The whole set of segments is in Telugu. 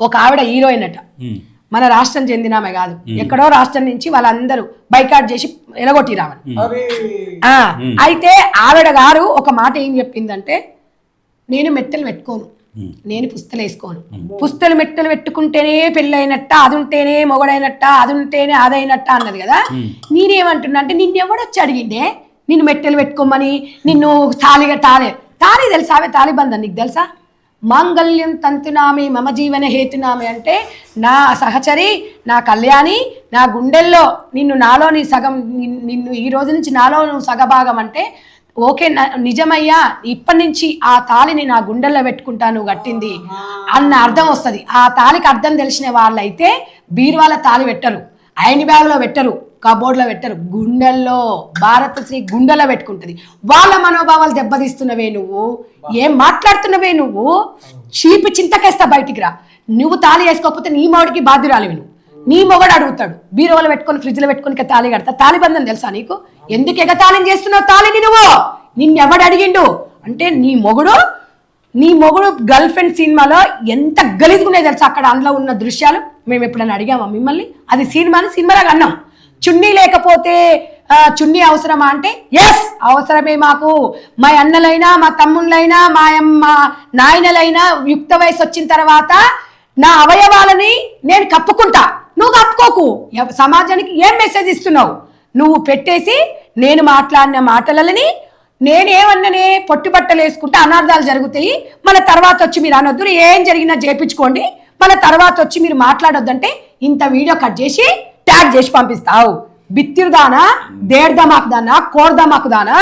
ఒక ఆవిడ హీరోయిన్ అట, మన రాష్ట్రం చెందినామే కాదు, ఎక్కడో రాష్ట్రం నుంచి వాళ్ళందరూ బైకాట్ చేసి ఎలగొట్టి రావాలి. అయితే ఆవిడ గారు ఒక మాట ఏం చెప్పిందంటే, నేను మెట్టలు పెట్టుకోను, నేను పుస్తలు వేసుకోను, పుస్తలు మెట్టలు పెట్టుకుంటేనే పెళ్ళైనట్ట, అది ఉంటేనే మొగడైనట్ట, అది ఉంటేనే అదైనట్ట అన్నది కదా. నేనేమంటున్నా అంటే, నిన్నెవడొచ్చి అడిగిండే నిన్ను మెట్టెలు పెట్టుకోమని, నిన్ను తాళి తెలుసా? ఆమె తాలిబంధం నీకు తెలుసా? మాంగళ్యం తంతునామి మమ జీవన హేతునామి అంటే, నా సహచరి, నా కళ్యాణి, నా గుండెల్లో నిన్ను, నాలో నీ సగం, నిన్ను ఈ రోజు నుంచి నాలో నువ్వు సగభాగం అంటే ఓకే నిజమయ్యా, ఇప్పటి నుంచి ఆ తాళిని నా గుండెల్లో పెట్టుకుంటా నువ్వు కట్టింది అన్న అర్థం వస్తుంది. ఆ తాళికి అర్థం తెలిసిన వాళ్ళైతే బీరువాల తాళి పెట్టరు, ఐన్ బ్యాగ్లో పెట్టరు, కబోర్డ్లో పెట్టరు, గుండెల్లో, భారతశ్రీ గుండెలో పెట్టుకుంటుంది. వాళ్ళ మనోభావాలు దెబ్బతీస్తున్నవే నువ్వు, ఏం మాట్లాడుతున్నవే నువ్వు, చీపి చింతకేస్తా బయటికి రా. నువ్వు తాళి వేసుకోకపోతే నీ మొగడికి బాధ్యురాలివి నువ్వు. నీ మొగడు అడుగుతాడు, బీరువాలో పెట్టుకొని ఫ్రిడ్జ్లో పెట్టుకొని తాళి కడతా. తాలిబంధం తెలుసా నీకు? ఎందుకు ఎగతాళం చేస్తున్నావు తాళిని నువ్వు? నిన్నెవడు అడిగిండు అంటే, నీ మొగుడు గర్ల్ ఫ్రెండ్ సినిమాలో ఎంత గలీజుకున్నాయి తెలుసా? అక్కడ అందులో ఉన్న దృశ్యాలు మేము ఎప్పుడైనా అడిగామా మిమ్మల్ని? అది సినిమాలాగా అన్నాం. చున్నీ లేకపోతే చున్నీ అవసరమా అంటే, ఎస్ అవసరమే మాకు. మా అన్నలైనా, మా తమ్ముళ్ళైనా, మా నాయనలైనా యుక్త వయసు వచ్చిన తర్వాత నా అవయవాలని నేను కప్పుకుంటా, నువ్వు కప్పుకోకు. సమాజానికి ఏం మెసేజ్ ఇస్తున్నావు నువ్వు? పెట్టేసి నేను మాట్లాడిన మాటలని నేనేమన్ననే పొట్టి బట్టలు వేసుకుంటే అనార్థాలు జరుగుతాయి, మన తర్వాత వచ్చి మీరు అనొద్దు, ఏం జరిగినా చేపించుకోండి, మన తర్వాత వచ్చి మీరు మాట్లాడొద్దంటే ఇంత వీడియో కట్ చేసి ట్యాగ్ చేసి పంపిస్తావు. బిత్తిరుదానా, దేడ్దమాకుదానా, కోర్దమాకుదానా,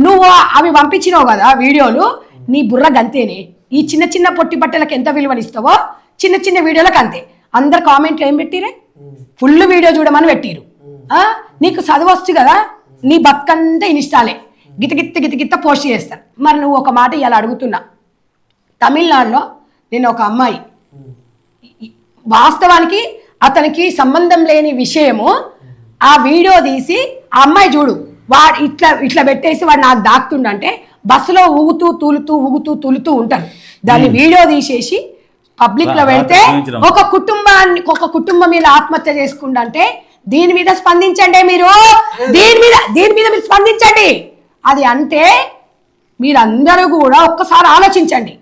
నువ్వు అవి పంపించినావు కదా వీడియోలు, నీ బుర్ర గంతేనే. ఈ చిన్న చిన్న పొట్టి బట్టలకు ఎంత విలువనిస్తావో చిన్న చిన్న వీడియోలకు అంతే. అందరు కామెంట్లు ఏం పెట్టిరే? ఫుల్ వీడియో చూడమని పెట్టిరు. నీకు చదువు వచ్చు కదా, నీ బతుకంతా ఇన్స్టాలే, గిత పోస్ట్ చేస్తాను. మరి నువ్వు ఒక మాట ఇలా అడుగుతున్నా, తమిళనాడులో నేను ఒక అమ్మాయి, వాస్తవానికి అతనికి సంబంధం లేని విషయము, ఆ వీడియో తీసి ఆ అమ్మాయి చూడు, వాడు ఇట్లా పెట్టేసి వాడు నాకు దాక్తుండంటే బస్సులో ఊగుతూ తులుతూ ఉంటారు. దాన్ని వీడియో తీసేసి పబ్లిక్ లో పెడితే ఒక కుటుంబం మీద ఆత్మహత్య చేసుకుంటే దీని మీద స్పందించండి మీరు, దీని మీద మీరు స్పందించండి. అది అంటే మీరందరూ కూడా ఒక్కసారి ఆలోచించండి.